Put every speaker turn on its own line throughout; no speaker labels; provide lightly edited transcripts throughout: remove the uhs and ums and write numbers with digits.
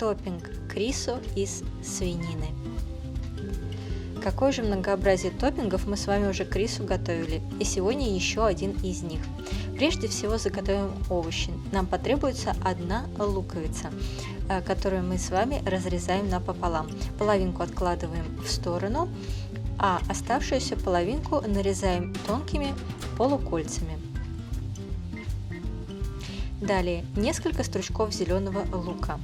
топпинг к рису из свинины. Какое же многообразие топпингов мы с вами уже к рису готовили, и сегодня еще один из них. Прежде всего заготовим овощи. Нам потребуется одна луковица, которую мы с вами разрезаем напополам. Половинку откладываем в сторону, а оставшуюся половинку нарезаем тонкими полукольцами. Далее несколько стручков зеленого лука.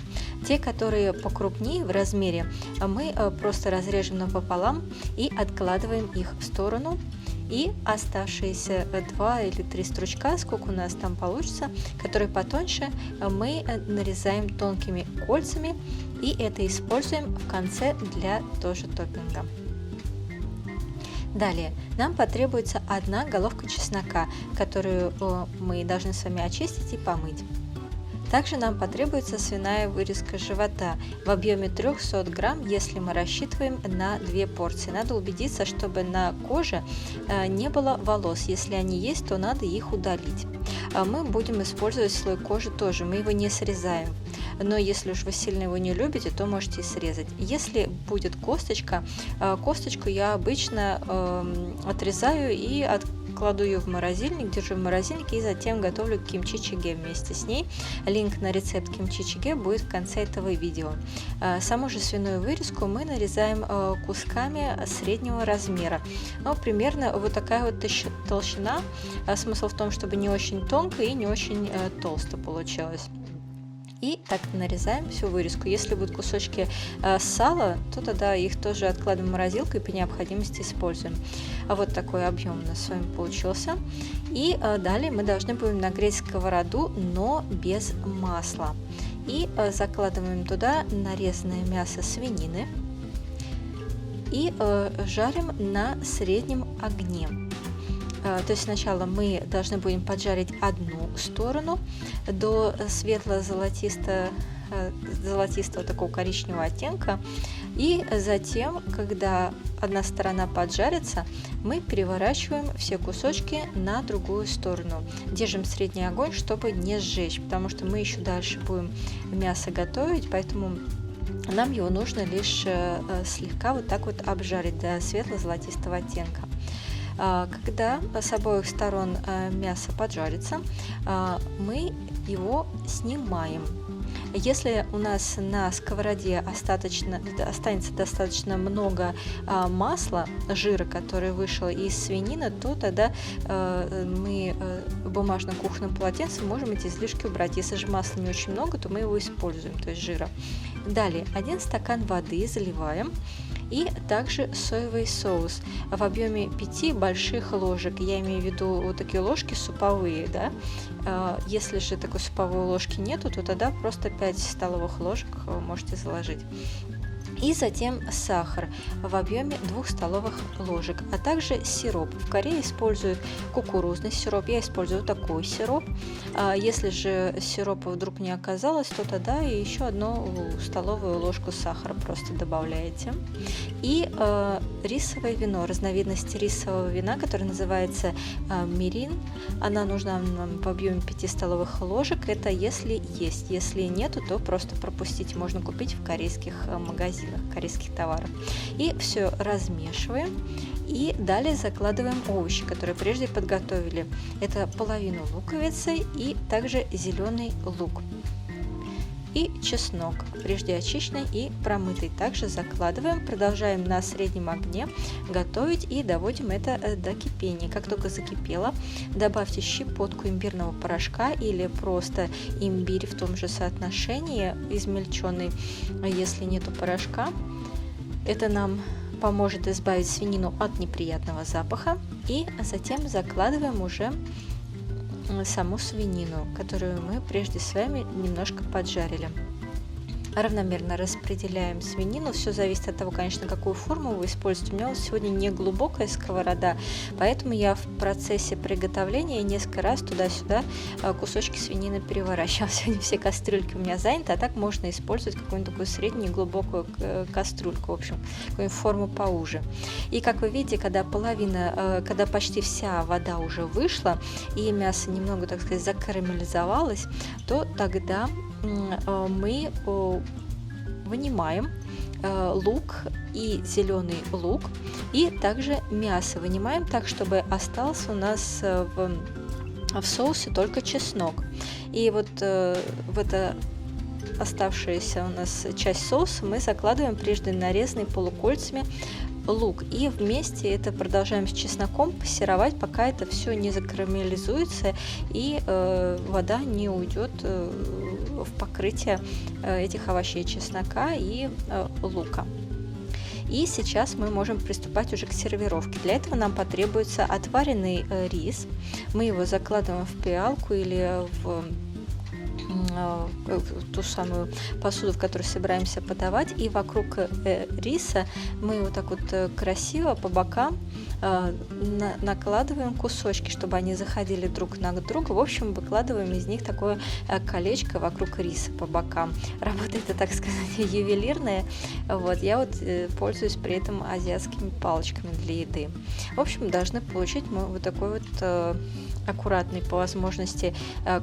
Те, которые покрупнее в размере, мы просто разрежем напополам и откладываем их в сторону. И оставшиеся 2 или 3 стручка, сколько у нас там получится, которые потоньше, мы нарезаем тонкими кольцами и это используем в конце для тоже топпинга. Далее нам потребуется одна головка чеснока, которую мы должны с вами очистить и помыть. Также нам потребуется свиная вырезка живота в объеме 300 грамм, если мы рассчитываем на 2 порции. Надо убедиться, чтобы на коже не было волос. Если они есть, то надо их удалить. Мы будем использовать слой кожи тоже, мы его не срезаем. Но если уж вы сильно его не любите, то можете и срезать. Если будет косточка, косточку я обычно отрезаю и кладу ее в морозильник, держу в морозильнике и затем готовлю кимчи-чиге вместе с ней. Линк на рецепт кимчи-чиге будет в конце этого видео. Саму же свиную вырезку мы нарезаем кусками среднего размера. Но примерно вот такая вот толщина. Смысл в том, чтобы не очень тонко и не очень толсто получилось. И так нарезаем всю вырезку. Если будут кусочки сала, то тогда их тоже откладываем в морозилку и по необходимости используем. А вот такой объем у нас с вами получился. И далее мы должны будем нагреть сковороду, но без масла. И закладываем туда нарезанное мясо свинины и жарим на среднем огне. То есть сначала мы должны будем поджарить одну сторону до светло-золотистого такого коричневого оттенка, и затем, когда одна сторона поджарится, мы переворачиваем все кусочки на другую сторону. Держим средний огонь, чтобы не сжечь, потому что мы еще дальше будем мясо готовить, поэтому нам его нужно лишь слегка вот так вот обжарить до светло-золотистого оттенка. Когда с обоих сторон мясо поджарится, мы его снимаем. Если у нас на сковороде останется достаточно много масла, жира, который вышел из свинины, то тогда мы бумажным кухонным полотенцем можем эти излишки убрать. Если же масла не очень много, то мы его используем, то есть жира. Далее 1 стакан воды заливаем. И также соевый соус в объеме 5 больших ложек. Я имею в виду вот такие ложки суповые, да. Если же такой суповой ложки нету, то тогда просто 5 столовых ложек можете заложить. И затем сахар в объеме 2 столовых ложек, а также сироп. В Корее используют кукурузный сироп, я использую такой сироп. Если же сиропа вдруг не оказалось, то тогда еще 1 столовую ложку сахара просто добавляете. И рисовое вино, разновидность рисового вина, которое называется мирин. Она нужна нам в объеме 5 столовых ложек, это если есть. Если нету, то просто пропустите, можно купить в корейских магазинах корейских товаров. И все размешиваем. И далее закладываем овощи, которые прежде подготовили. Это половину луковицы и также зеленый лук. И чеснок, прежде очищенный и промытый. Также закладываем, продолжаем на среднем огне готовить и доводим это до кипения. Как только закипело, добавьте щепотку имбирного порошка или просто имбирь в том же соотношении, измельченный, если нету порошка. Это нам поможет избавить свинину от неприятного запаха. И затем закладываем уже саму свинину, которую мы прежде с вами немножко поджарили. Равномерно распределяем свинину. Все зависит от того, конечно, какую форму вы используете. У меня сегодня не глубокая сковорода, поэтому я в процессе приготовления несколько раз туда-сюда кусочки свинины переворачивала. Сегодня все кастрюльки у меня заняты, а так можно использовать какую-нибудь такую среднюю глубокую кастрюльку, в общем, какую-нибудь форму поуже. И как вы видите, когда почти вся вода уже вышла и мясо немного, так сказать, закарамелизовалось, то тогда мы вынимаем лук и зеленый лук, и также мясо вынимаем так, чтобы остался у нас в соусе только чеснок. И вот в это оставшаяся у нас часть соуса мы закладываем прежде нарезанный полукольцами лук, и вместе это продолжаем с чесноком пассеровать, пока это все не закарамелизуется и вода не уйдет в покрытие этих овощей, чеснока и лука. И сейчас мы можем приступать уже к сервировке. Для этого нам потребуется отваренный рис. Мы его закладываем в пиалку или в ту самую посуду, в которую собираемся подавать, и вокруг риса мы вот так вот красиво по бокам накладываем кусочки, чтобы они заходили друг на друга. В общем, выкладываем из них такое колечко вокруг риса по бокам. Работа это, так сказать, ювелирная. Вот, я вот пользуюсь при этом азиатскими палочками для еды. В общем, должны получить мы вот такой вот аккуратный по возможности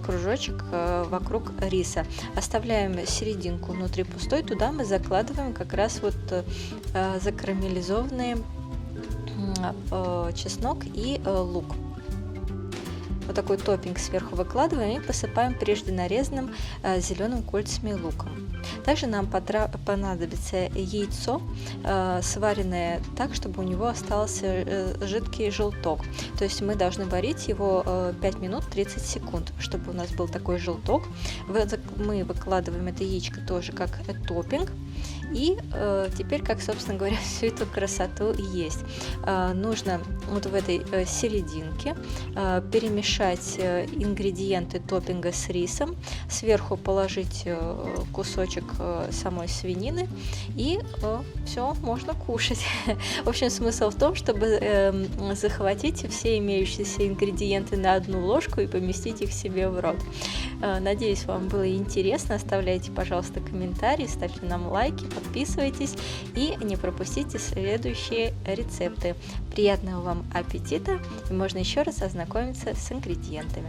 кружочек вокруг риса. Оставляем серединку внутри пустой, туда мы закладываем как раз вот закарамелизованный чеснок и лук. Вот такой топпинг сверху выкладываем и посыпаем прежде нарезанным зеленым кольцами луком. Также нам понадобится яйцо, сваренное так, чтобы у него остался жидкий желток. То есть мы должны варить его 5 минут 30 секунд, чтобы у нас был такой желток. Мы выкладываем это яичко тоже как топпинг. И теперь, как, собственно говоря, всю эту красоту есть. Нужно вот в этой серединке перемешать ингредиенты топпинга с рисом, сверху положить кусочек самой свинины, и все, можно кушать. В общем, смысл в том, чтобы захватить все имеющиеся ингредиенты на одну ложку и поместить их себе в рот. Надеюсь, вам было интересно. Оставляйте, пожалуйста, комментарии, ставьте нам лайки, подписывайтесь и не пропустите следующие рецепты. Приятного вам аппетита, и можно еще раз ознакомиться с ингредиентами.